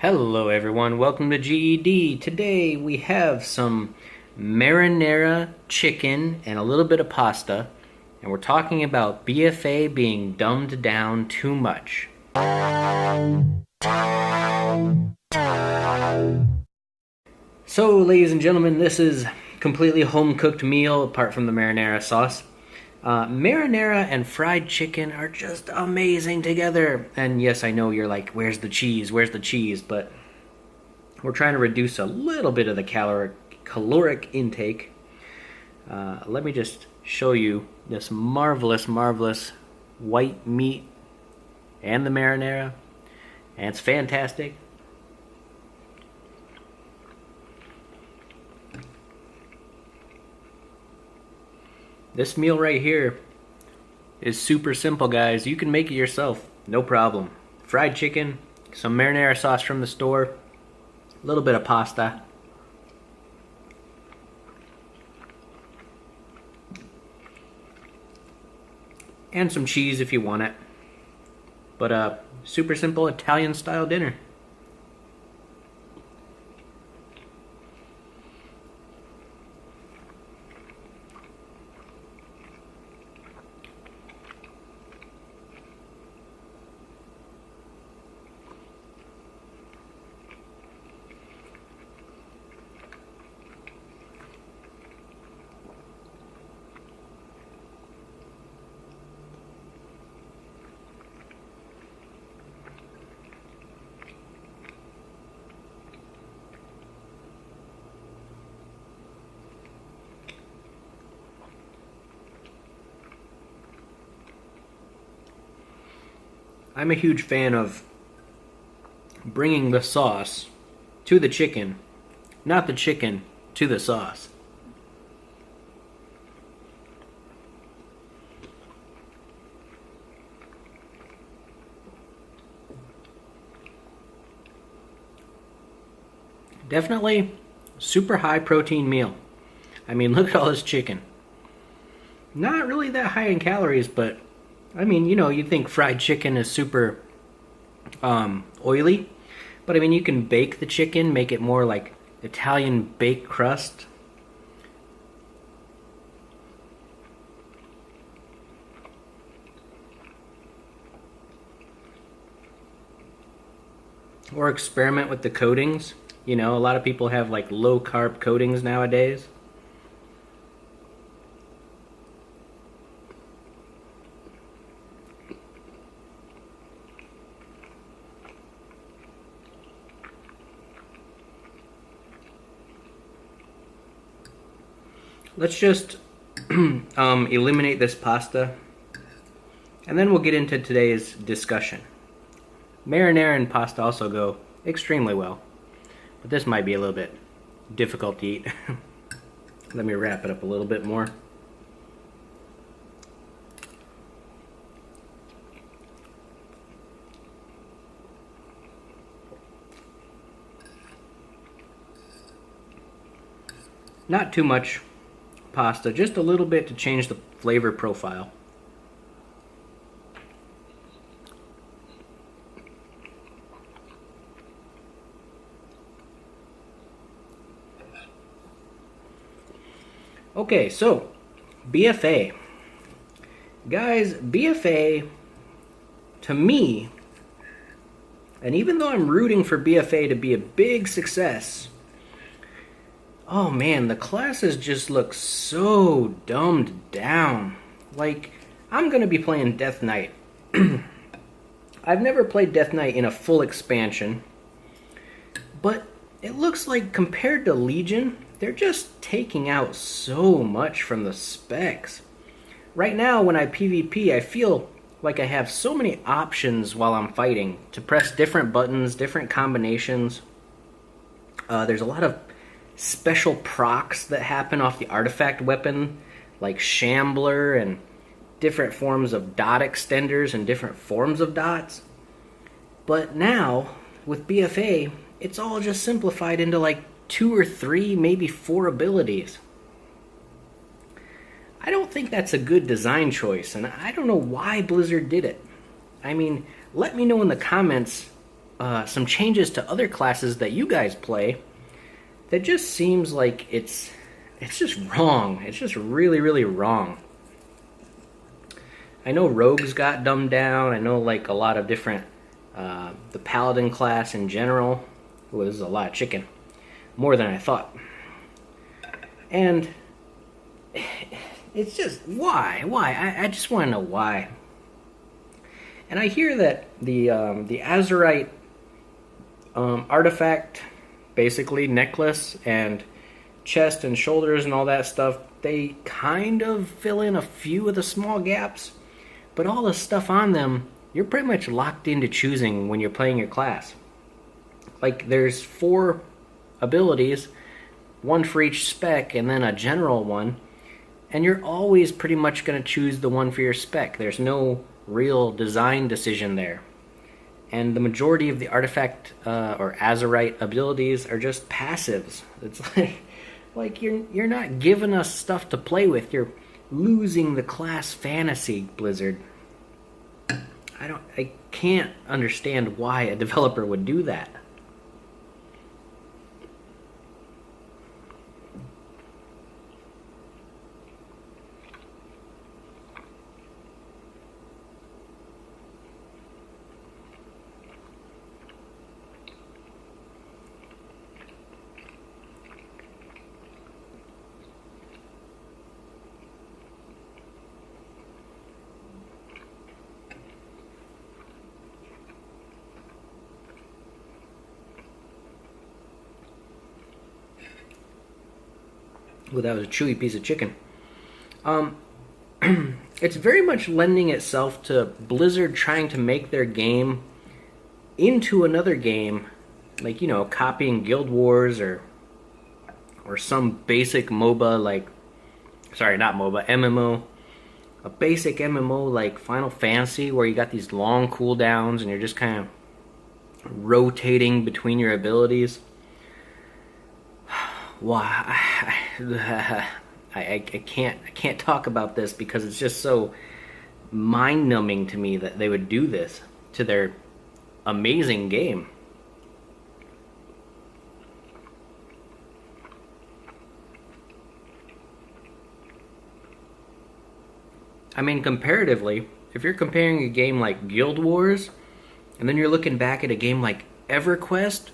Hello everyone, welcome to GED. Today we have some marinara chicken and a little bit of pasta, and we're talking about BFA being dumbed down too much. So ladies and gentlemen, this is completely home-cooked meal apart from the marinara sauce. Marinara and fried chicken are just amazing together. And yes, I know you're like, where's the cheese? Where's the cheese? But we're trying to reduce a little bit of the caloric intake. Let me just show you this marvelous white meat and the marinara. And it's fantastic. This meal right here is super simple, guys. You can make it yourself, no problem. Fried chicken, some marinara sauce from the store, a little bit of pasta, and some cheese if you want it. But super simple Italian style dinner. I'm a huge fan of bringing the sauce to the chicken, not the chicken to the sauce. Definitely super high protein meal. I mean, look at all this chicken. Not really that high in calories, but I mean, you know, you think fried chicken is super oily, but I mean, you can bake the chicken, make it more like Italian baked crust. Or experiment with the coatings. You know, a lot of people have like low carb coatings nowadays. Let's just eliminate this pasta, and then we'll get into today's discussion. Marinara and pasta also go extremely well, but this might be a little bit difficult to eat. Let me wrap it up a little bit more. Not too much pasta, just a little bit to change the flavor profile. Okay, so BFA. Guys, BFA, to me, and even though I'm rooting for BFA to be a big success, oh man, the classes just look so dumbed down. Like, I'm gonna be playing Death Knight. I've never played Death Knight in a full expansion, but it looks like compared to Legion, they're just taking out so much from the specs. Right now, when I PvP, I feel like I have so many options while I'm fighting to press different buttons, different combinations. There's a lot of special procs that happen off the artifact weapon, like Shambler and different forms of dot extenders and different forms of dots. But now, with BFA, it's all just simplified into like 2 or 3, maybe 4 abilities. I don't think that's a good design choice, and I don't know why Blizzard did it. I mean, let me know in the comments some changes to other classes that you guys play that just seems like it's just wrong. It's just really, really wrong. I know rogues got dumbed down. I know like a lot of different, the paladin class in general. Ooh, this is a lot of chicken. More than I thought. And it's just, why? I just want to know why. And I hear that the Azurite artifact, basically necklace and chest and shoulders and all that stuff, they kind of fill in a few of the small gaps, but all the stuff on them, you're pretty much locked into choosing when you're playing your class. Like, there's 4 abilities, 1 for each spec, and then a general one, and you're always pretty much going to choose the one for your spec. There's no real design decision there. And the majority of the artifact or Azurite abilities are just passives. It's like you're not giving us stuff to play with. You're losing the class fantasy, Blizzard. I can't understand why a developer would do that. Well, that was a chewy piece of chicken. It's very much lending itself to Blizzard trying to make their game into another game, like, you know, copying Guild Wars or some basic MOBA, like, sorry, not MOBA, MMO. A basic MMO like Final Fantasy, where you got these long cooldowns and you're just kind of rotating between your abilities. Why? I can't talk about this because it's just so mind-numbing to me that they would do this to their amazing game. I mean, comparatively, if you're comparing a game like Guild Wars, and then you're looking back at a game like EverQuest,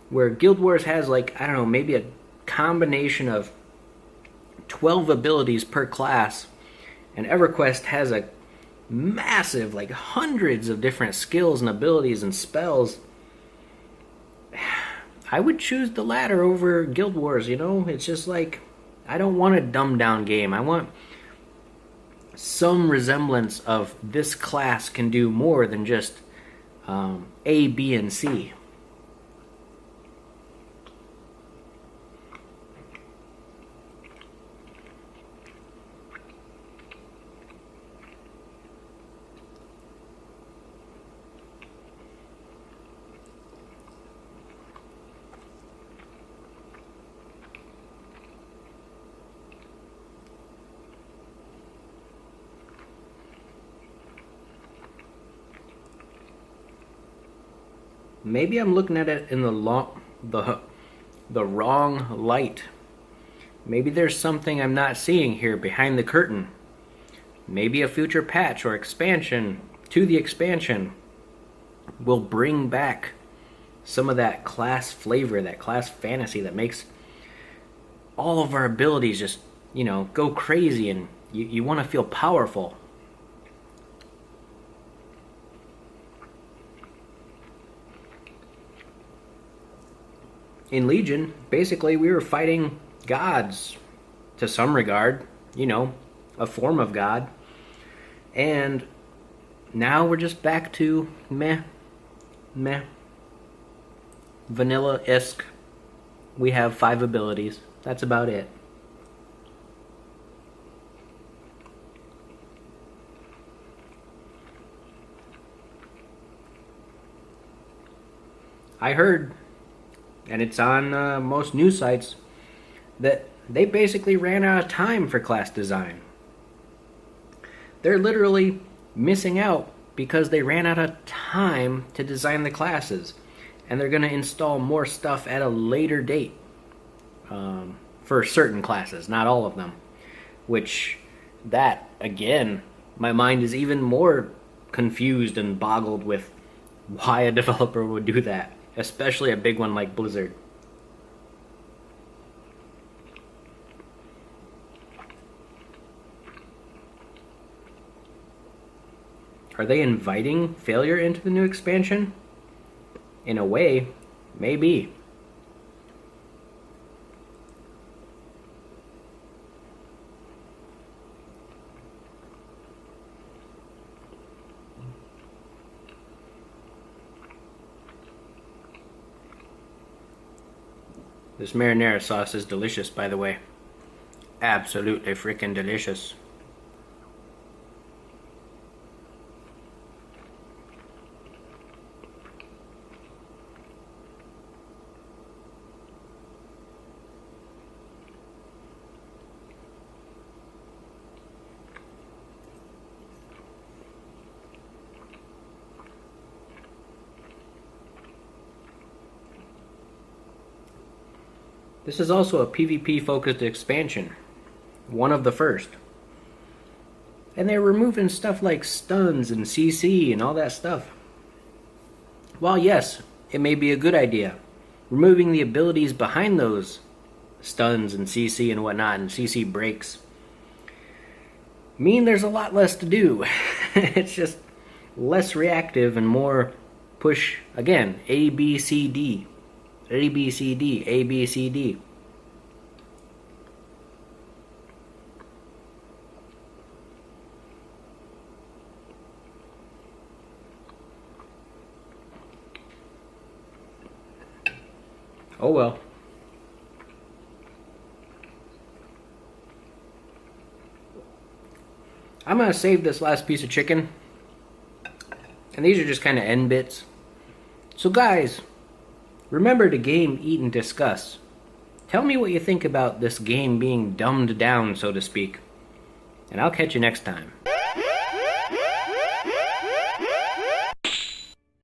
where Guild Wars has, like, I don't know, maybe a combination of 12 abilities per class, and EverQuest has a massive, like, hundreds of different skills and abilities and spells. I would choose the latter over Guild Wars, you know? It's just like, I don't want a dumbed down game. I want some resemblance of this class can do more than just A, B, and C. Maybe I'm looking at it in the wrong light. Maybe there's something I'm not seeing here behind the curtain. Maybe a future patch or expansion to the expansion will bring back some of that class flavor, that class fantasy that makes all of our abilities just, you know, go crazy, and you want to feel powerful. In Legion, basically we were fighting gods to some regard, you know, a form of god. And now we're just back to meh, vanilla-esque. We have 5 abilities. That's about it. I heard, and it's on most news sites, that they basically ran out of time for class design. They're literally missing out because they ran out of time to design the classes. and they're going to install more stuff at a later date for certain classes, not all of them. Which, that, again, my mind is even more confused and boggled with why a developer would do that, especially a big one like Blizzard. Are they inviting failure into the new expansion? In a way, maybe. This marinara sauce is delicious, by the way. Absolutely freaking delicious. This is also a PvP-focused expansion, one of the first. And they're removing stuff like stuns and CC and all that stuff. While yes, it may be a good idea, removing the abilities behind those stuns and CC and whatnot, and CC breaks, mean there's a lot less to do. It's just less reactive and more push, again, A, B, C, D. A, B, C, D, A, B, C, D. Oh well. I'm going to save this last piece of chicken. And these are just kind of end bits. So guys, remember to game, eat, and discuss. Tell me what you think about this game being dumbed down, so to speak. And I'll catch you next time.